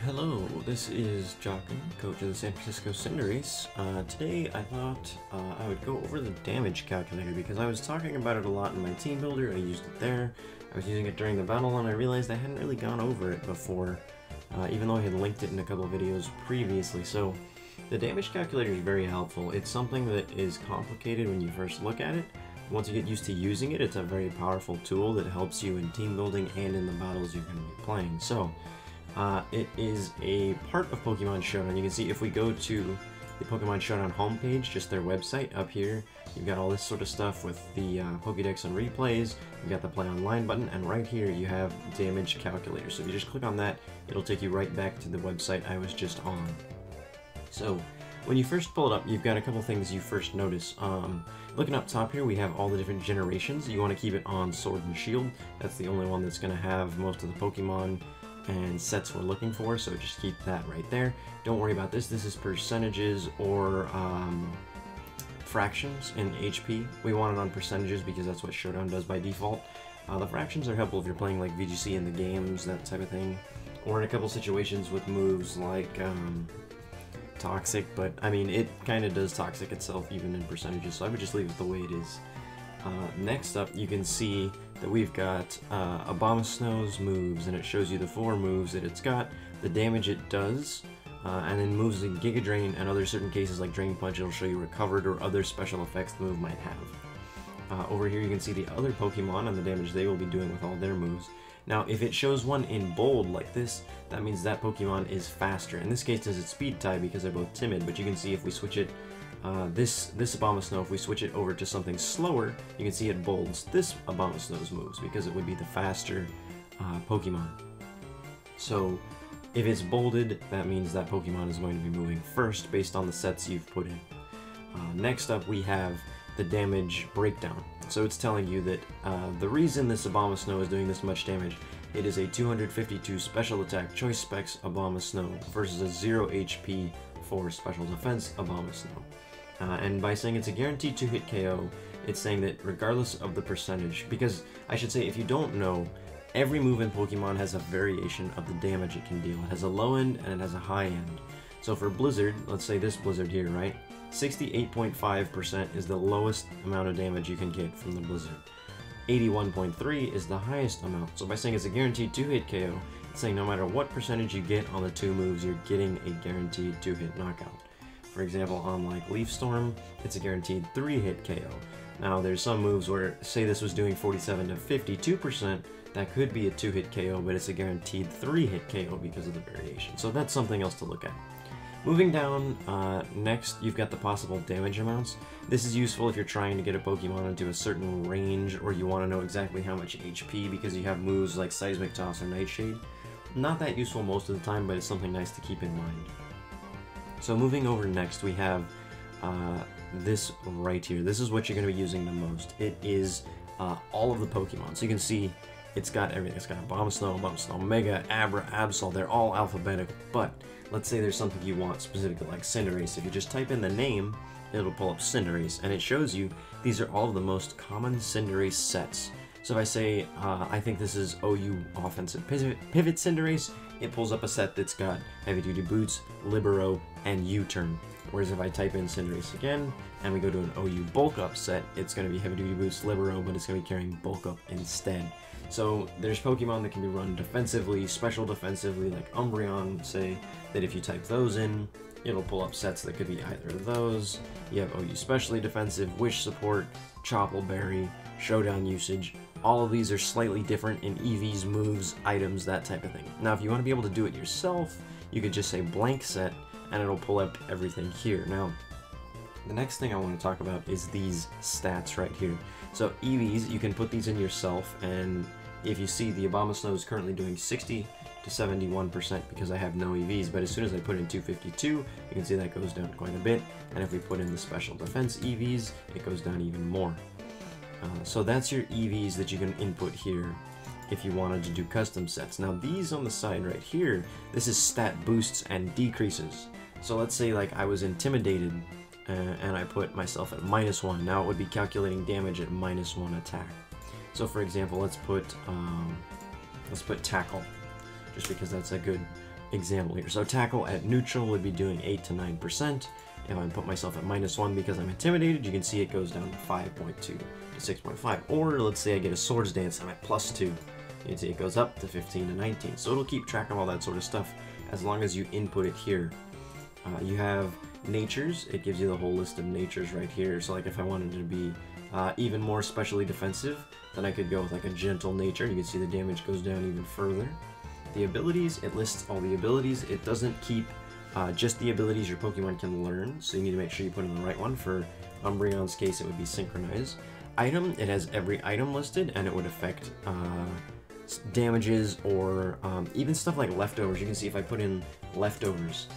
Hello, this is Jochen, coach of the San Francisco Cinderace. Today I thought I would go over the damage calculator because I was talking about it a lot in my team builder. I used it there, I was using it during the battle, and I realized I hadn't really gone over it before, even though I had linked it in a couple of videos previously. So the damage calculator is very helpful. It's something that is complicated when you first look at it. Once you get used to using it, it's a very powerful tool that helps you in team building and in the battles you're going to be playing. So it is a part of Pokemon Showdown. You can see if we go to the Pokemon Showdown homepage, just their website up here, you've got all this sort of stuff with the Pokédex and replays, you've got the Play Online button, and right here you have Damage Calculator. So if you just click on that, it'll take you right back to the website I was just on. So when you first pull it up, you've got a couple things you first notice. Looking up top here, we have all the different generations. You want to keep it on Sword and Shield. That's the only one that's going to have most of the Pokemon and sets we're looking for, so just keep that right there. Don't worry about this. This is percentages or fractions in HP. We want it on percentages because that's what Showdown does by default. The fractions are helpful if you're playing like VGC in the games, that type of thing, or in a couple situations with moves like Toxic, but I mean it kind of does Toxic itself even in percentages, so I would just leave it the way it is. Next up, you can see that we've got Abomasnow's moves, and it shows you the 4 moves that it's got, the damage it does, and then moves like Giga Drain and other certain cases like Drain Punch. It'll show you recovered or other special effects the move might have. Over here you can see the other Pokemon and the damage they will be doing with all their moves. Now if it shows one in bold like this, that means that Pokemon is faster. In this case it's speed type because they're both timid, but you can see if we switch it this Abomasnow, if we switch it over to something slower, you can see it bolds this Abomasnow's moves because it would be the faster Pokemon. So if it's bolded, that means that Pokemon is going to be moving first based on the sets you've put in. Next up we have the damage breakdown. So it's telling you that the reason this Abomasnow is doing this much damage, it is a 252 special attack choice specs Abomasnow versus a 0 HP for special defense Abomasnow. And by saying it's a guaranteed 2-hit KO, it's saying that regardless of the percentage, because I should say if you don't know, every move in Pokemon has a variation of the damage it can deal. It has a low end and it has a high end. So for Blizzard, let's say this Blizzard here, right? 68.5% is the lowest amount of damage you can get from the Blizzard. 81.3 is the highest amount. So by saying it's a guaranteed 2-hit KO, it's saying no matter what percentage you get on the 2 moves, you're getting a guaranteed 2-hit knockout. For example, on like Leaf Storm, it's a guaranteed 3-hit KO. Now there's some moves where, say this was doing 47 to 52%, that could be a 2-hit KO, but it's a guaranteed 3-hit KO because of the variation. So that's something else to look at. Moving down, next you've got the possible damage amounts. This is useful if you're trying to get a Pokemon into a certain range, or you want to know exactly how much HP because you have moves like Seismic Toss or Nightshade. Not that useful most of the time, but it's something nice to keep in mind. So moving over next, we have this right here. This is what you're going to be using the most. It is all of the Pokemon. So you can see it's got everything. It's got Abomasnow, Mega, Abra, Absol. They're all alphabetical, but let's say there's something you want specifically, like Cinderace. If you just type in the name, it'll pull up Cinderace, and it shows you these are all of the most common Cinderace sets. So if I say, I think this is OU Offensive Pivot Cinderace, it pulls up a set that's got Heavy Duty Boots, Libero, and U-Turn. Whereas if I type in Cinderace again, and we go to an OU Bulk Up set, it's going to be Heavy Duty Boots, Libero, but it's going to be carrying Bulk Up instead. So there's Pokemon that can be run defensively, special defensively, like Umbreon, say, that if you type those in, it'll pull up sets that could be either of those. You have OU Specially Defensive, Wish Support, Choppleberry, Showdown Usage. All of these are slightly different in EVs, moves, items, that type of thing. Now if you want to be able to do it yourself, you could just say blank set, and it'll pull up everything here. Now, the next thing I want to talk about is these stats right here. So EVs, you can put these in yourself, and if you see the Abomasnow is currently doing 60 to 71% because I have no EVs, but as soon as I put in 252, you can see that goes down quite a bit, and if we put in the special defense EVs, it goes down even more. So that's your EVs that you can input here if you wanted to do custom sets. Now these on the side right here, this is stat boosts and decreases. So let's say like I was intimidated and I put myself at -1. Now it would be calculating damage at -1 attack. So for example, let's put tackle. just because that's a good example here. So tackle at neutral would be doing 8 to 9%. If I put myself at -1 because I'm intimidated, you can see it goes down to 5.2 to 6.5. Or let's say I get a swords dance, I'm at +2. You can see it goes up to 15 to 19. So it'll keep track of all that sort of stuff as long as you input it here. You have natures. It gives you the whole list of natures right here. So like if I wanted to be even more specially defensive, then I could go with like a gentle nature. You can see the damage goes down even further. The abilities, it lists all the abilities. It doesn't keep just the abilities your Pokemon can learn, so you need to make sure you put in the right one. For Umbreon's case, it would be Synchronize. Item, it has every item listed, and it would affect damages or even stuff like leftovers. You can see if I put in leftovers,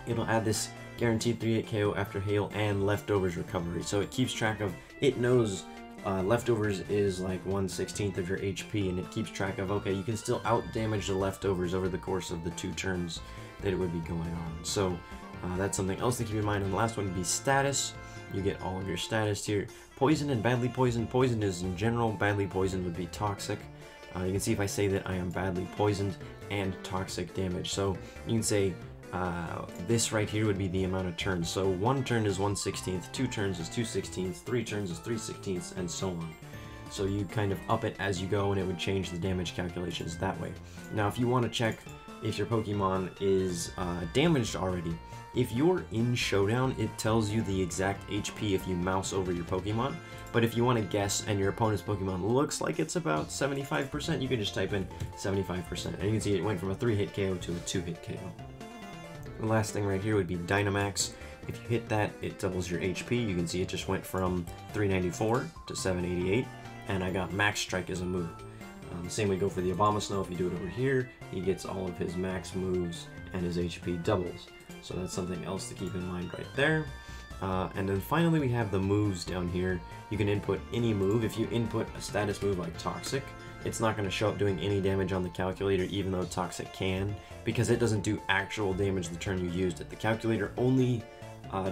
it'll add this guaranteed 3-hit KO after hail and leftovers recovery. So it keeps track of, it knows leftovers is like 1/16 of your HP, and it keeps track of, okay, you can still out damage the leftovers over the course of the 2 turns that it would be going on. So that's something else to keep in mind. And the last one would be status. You get all of your status here. Poison and badly poisoned. Poisoned is in general, badly poisoned would be toxic. You can see if I say that I am badly poisoned and toxic damage. So you can say this right here would be the amount of turns. So 1 turn is 1/16, 2 turns is 2/16, 3 turns is 3/16, and so on. So you kind of up it as you go, and it would change the damage calculations that way. Now if you want to check if your Pokemon is damaged already, if you're in Showdown, it tells you the exact HP if you mouse over your Pokemon. But if you want to guess and your opponent's Pokemon looks like it's about 75%, you can just type in 75%. And you can see it went from a 3-hit KO to a 2-hit KO. The last thing right here would be Dynamax. If you hit that, it doubles your HP. You can see it just went from 394 to 788, and I got Max Strike as a move. The same would go for the Abomasnow. If you do it over here, he gets all of his max moves and his HP doubles. So that's something else to keep in mind right there. And then finally we have the moves down here. You can input any move. If you input a status move like Toxic, it's not going to show up doing any damage on the calculator, even though Toxic can, because it doesn't do actual damage the turn you used it. The calculator only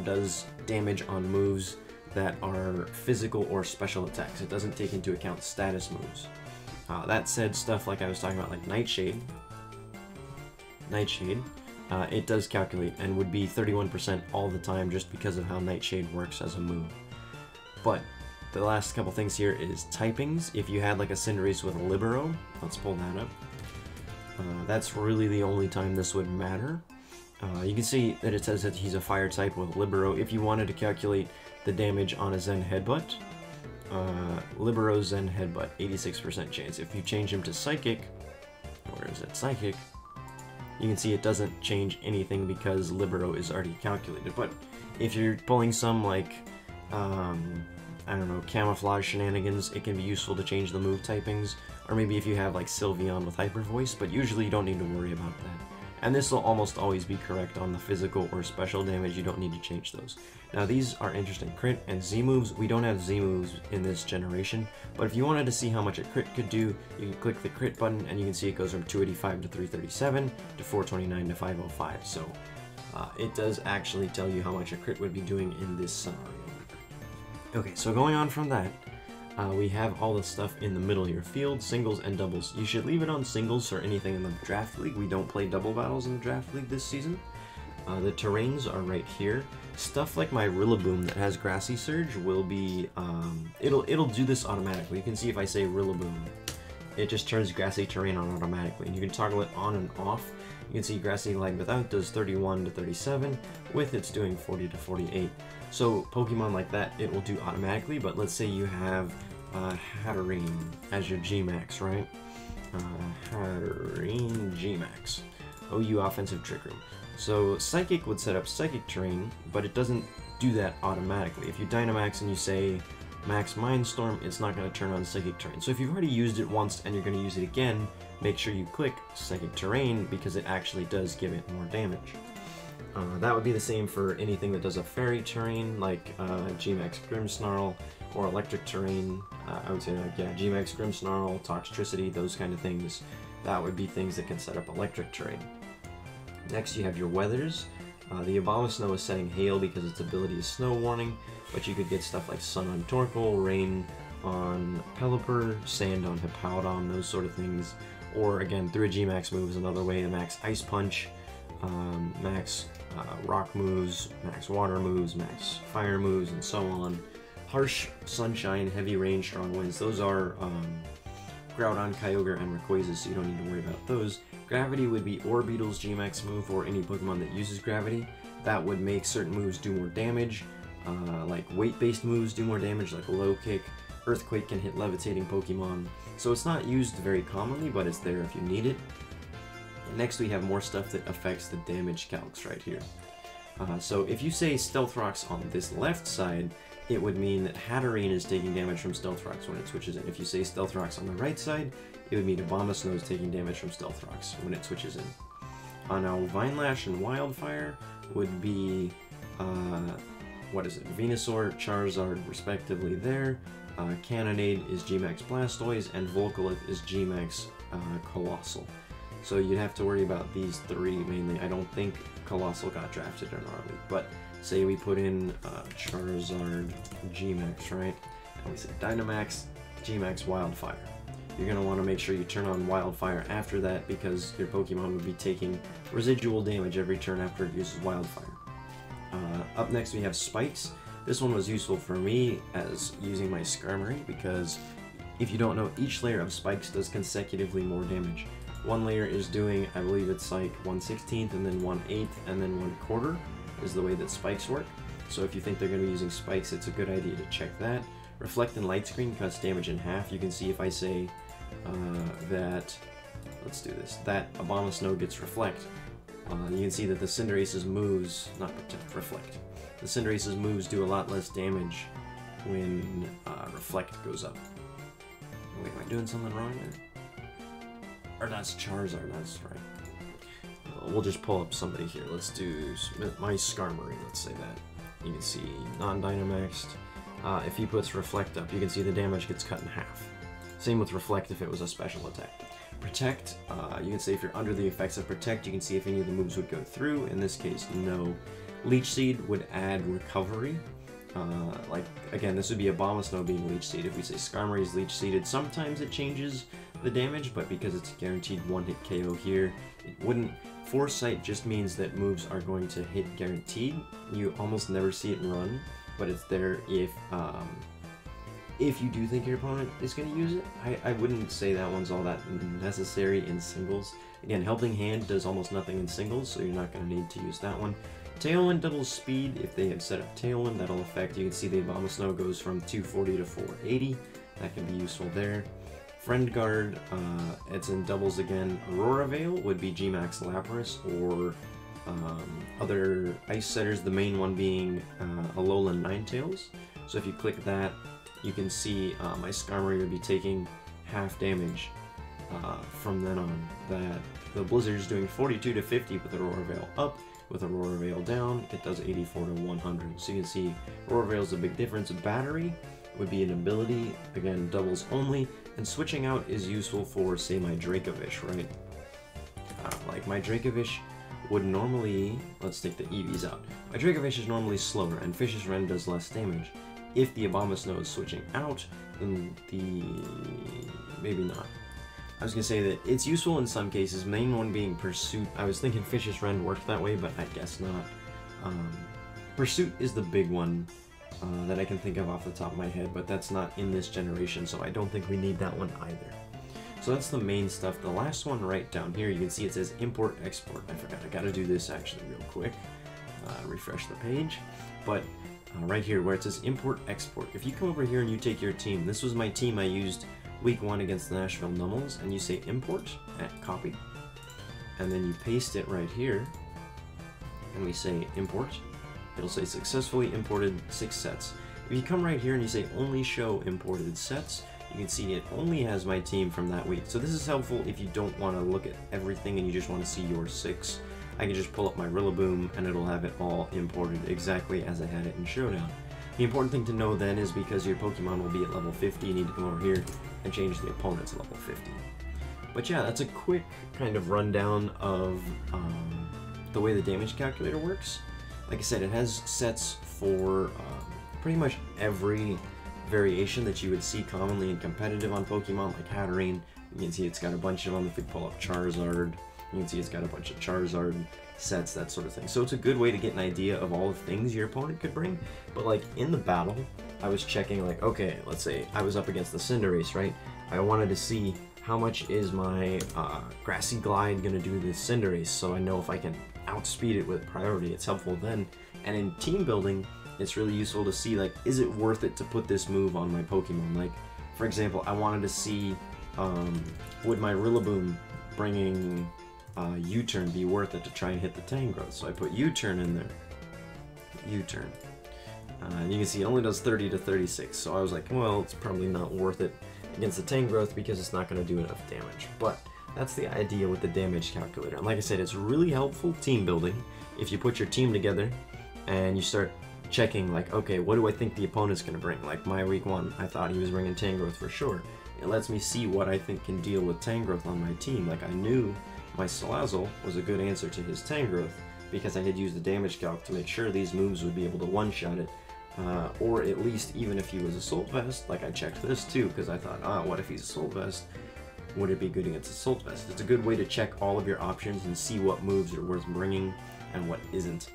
does damage on moves that are physical or special attacks. It doesn't take into account status moves. That said, stuff like I was talking about, like Nightshade, it does calculate and would be 31% all the time just because of how Nightshade works as a move. But the last couple things here is typings. If you had like a Cinderace with a Libero, let's pull that up. That's really the only time this would matter. You can see that it says that he's a fire type with Libero. If you wanted to calculate the damage on a Zen Headbutt, Libero Zen Headbutt, 86% chance. If you change him to Psychic, where is it, Psychic, you can see it doesn't change anything because Libero is already calculated. But if you're pulling some like, I don't know, camouflage shenanigans, it can be useful to change the move typings. Or maybe if you have like Sylveon with Hyper Voice, but usually you don't need to worry about that. And this will almost always be correct on the physical or special damage. You don't need to change those. Now these are interesting. Crit and Z moves. We don't have Z moves in this generation, but if you wanted to see how much a crit could do, you can click the crit button and you can see it goes from 285 to 337 to 429 to 505. So it does actually tell you how much a crit would be doing in this scenario. Okay, so going on from that, we have all the stuff in the middle here. Field, singles, and doubles. You should leave it on singles for anything in the draft league. We don't play double battles in the draft league this season. The terrains are right here. Stuff like my Rillaboom that has Grassy Surge will be, it'll do this automatically. You can see if I say Rillaboom, it just turns Grassy Terrain on automatically. And you can toggle it on and off. You can see Grassy Lag Without does 31 to 37, with it's doing 40 to 48. So Pokemon like that, it will do automatically, but let's say you have Hatterene as your G-Max, right? Hatterene G-Max. OU Offensive Trick Room. So Psychic would set up Psychic Terrain, but it doesn't do that automatically. If you Dynamax and you say Max Mindstorm, it's not going to turn on Psychic Terrain. So if you've already used it once and you're going to use it again, make sure you click Psychic Terrain because it actually does give it more damage. That would be the same for anything that does a Fairy Terrain, like G-Max Grimmsnarl, or Electric Terrain. I would say, like, yeah, G-Max Grimmsnarl, Toxtricity, those kind of things. That would be things that can set up Electric Terrain. Next, you have your weathers. The Abomasnow is setting Hail because its ability is Snow Warning, but you could get stuff like Sun on Torkoal, Rain on Pelipper, Sand on Hippowdon, those sort of things. Or again, through a G-Max move is another way to max Ice Punch, max Rock moves, max Water moves, max Fire moves, and so on. Harsh, Sunshine, Heavy Rain, Strong Winds, those are Groudon, Kyogre, and Rayquaza, so you don't need to worry about those. Gravity would be Orbeetle's G-Max move, or any Pokemon that uses Gravity. That would make certain moves do more damage, like weight-based moves do more damage, like a Low Kick. Earthquake can hit levitating Pokemon, so it's not used very commonly, but it's there if you need it. And next we have more stuff that affects the damage calcs right here. So if you say Stealth Rocks on this left side, it would mean that Hatterene is taking damage from Stealth Rocks when it switches in. If you say Stealth Rocks on the right side, it would mean Abomasnow is taking damage from Stealth Rocks when it switches in. Now Vine Lash and Wildfire would be, what is it, Venusaur, Charizard respectively there. Cannonade is G-Max Blastoise, and Volcalith is G-Max Colossal. So you'd have to worry about these three mainly. I don't think Colossal got drafted in our league, but say we put in Charizard G-Max, right? And we say Dynamax, G-Max Wildfire. You're going to want to make sure you turn on Wildfire after that, because your Pokemon would be taking residual damage every turn after it uses Wildfire. Up next we have Spikes. This one was useful for me as using my Skarmory, because if you don't know, each layer of Spikes does consecutively more damage. One layer is doing, I believe it's like 1/16, and then 1/8, and then 1/4 is the way that Spikes work. So if you think they're going to be using Spikes, it's a good idea to check that. Reflect and Light Screen cuts damage in half. You can see if I say that, let's do this, that Abomasnow gets Reflect, you can see that the Cinderace's moves, not Protect, Reflect. The Cinderace's moves do a lot less damage when Reflect goes up. Wait, am I doing something wrong there? Or that's Charizard, that's right. We'll just pull up somebody here. Let's do my Skarmory, let's say that. You can see non-Dynamaxed. If he puts Reflect up, you can see the damage gets cut in half. Same with Reflect if it was a special attack. Protect, you can say if you're under the effects of Protect, you can see if any of the moves would go through. In this case, no. Leech Seed would add Recovery. Like, again, this would be Abomasnow being Leech Seed. If we say Skarmory is Leech Seeded, sometimes it changes the damage, but because it's guaranteed one-hit KO here, it wouldn't. Foresight just means that moves are going to hit guaranteed. You almost never see it run, but it's there if you do think your opponent is going to use it. I wouldn't say that one's all that necessary in singles. Again, Helping Hand does almost nothing in singles, so you're not going to need to use that one. Tailwind doubles speed. If they have set up Tailwind, that'll affect, you can see the Abomasnow goes from 240 to 480. That can be useful there. Friend Guard, it's in doubles again. Aurora Veil would be G-Max Lapras, or other Ice Setters, the main one being Alolan Ninetales. So if you click that, you can see my Skarmory would be taking half damage from then on. That the Blizzard is doing 42 to 50 with Aurora Veil up. With Aurora Veil down, it does 84 to 100. So you can see Aurora Veil is a big difference. Battery would be an ability, again, doubles only, and switching out is useful for, say, my Dracovish, right? Like, my Dracovish would normally, let's take the EVs out. My Dracovish is normally slower, and Fish's Rend does less damage. If the Abomasnow is switching out, then maybe not. I was going to say that it's useful in some cases, main one being Pursuit. I was thinking Fish's Rend worked that way, but I guess not. Pursuit is the big one that I can think of off the top of my head, but that's not in this generation, so I don't think we need that one either. So that's the main stuff. The last one right down here, you can see it says Import Export. I forgot, I gotta do this actually real quick. Refresh the page. But right here where it says Import Export, if you come over here and you take your team, this was my team I used Week 1 against the Nashville Nummels, and you say Import, copy, and then you paste it right here, and we say Import. It'll say successfully imported 6 sets. If you come right here and you say only show imported sets, you can see it only has my team from that week. So this is helpful if you don't want to look at everything and you just want to see your 6. I can just pull up my Rillaboom and it'll have it all imported exactly as I had it in Showdown. The important thing to know then is because your Pokemon will be at level 50, you need to come over here and change the opponent's level 50. But yeah, that's a quick kind of rundown of the way the damage calculator works. Like I said, it has sets for pretty much every variation that you would see commonly in competitive on Pokemon, like Hatterene, You can see it's got a bunch of them. If we pull up Charizard, you can see it's got a bunch of Charizard sets, that sort of thing. So it's a good way to get an idea of all the things your opponent could bring. But like in the battle, I was checking like, okay, let's say I was up against the Cinderace, right? I wanted to see how much is my Grassy Glide gonna do this Cinderace, so I know if I can outspeed it with priority. It's helpful then. And in team building, it's really useful to see like, is it worth it to put this move on my Pokemon? Like, for example, I wanted to see, would my Rillaboom bringing U-turn be worth it to try and hit the Tangrowth? So I put U-turn in there. U-turn. You can see it only does 30 to 36, so I was like, well, it's probably not worth it against the Tangrowth because it's not going to do enough damage. But that's the idea with the damage calculator. And like I said, it's really helpful team building if you put your team together and you start checking like, okay, what do I think the opponent's going to bring? Like my week 1, I thought he was bringing Tangrowth for sure. It lets me see what I think can deal with Tangrowth on my team. Like I knew my Salazzle was a good answer to his Tangrowth because I had used the damage calc to make sure these moves would be able to one-shot it. Or at least even if he was Assault Vest, like I checked this too because I thought, what if he's Assault Vest? Would it be good against Assault Vest? It's a good way to check all of your options and see what moves are worth bringing and what isn't.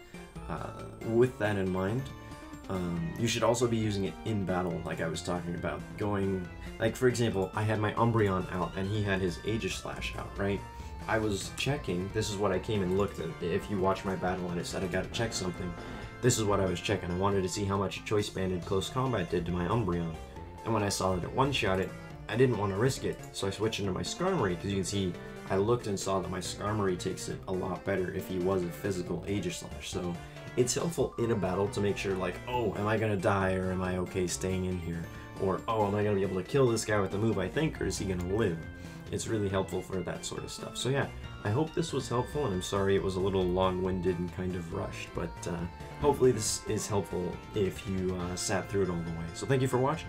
With that in mind, you should also be using it in battle, like I was talking about. Going, like for example, I had my Umbreon out and he had his Aegislash out, right? I was checking, this is what I came and looked at. If you watch my battle and it said I gotta check something, this is what I was checking. I wanted to see how much Choice Banded Close Combat did to my Umbreon. And when I saw that it one-shot it, I didn't want to risk it, so I switched into my Skarmory, because you can see I looked and saw that my Skarmory takes it a lot better if he was a physical Aegislash. So it's helpful in a battle to make sure like, oh, am I gonna die or am I okay staying in here? Or, oh, am I gonna be able to kill this guy with the move I think, or is he gonna live? It's really helpful for that sort of stuff. So yeah, I hope this was helpful, and I'm sorry it was a little long-winded and kind of rushed, but hopefully this is helpful if you sat through it all the way. So thank you for watching.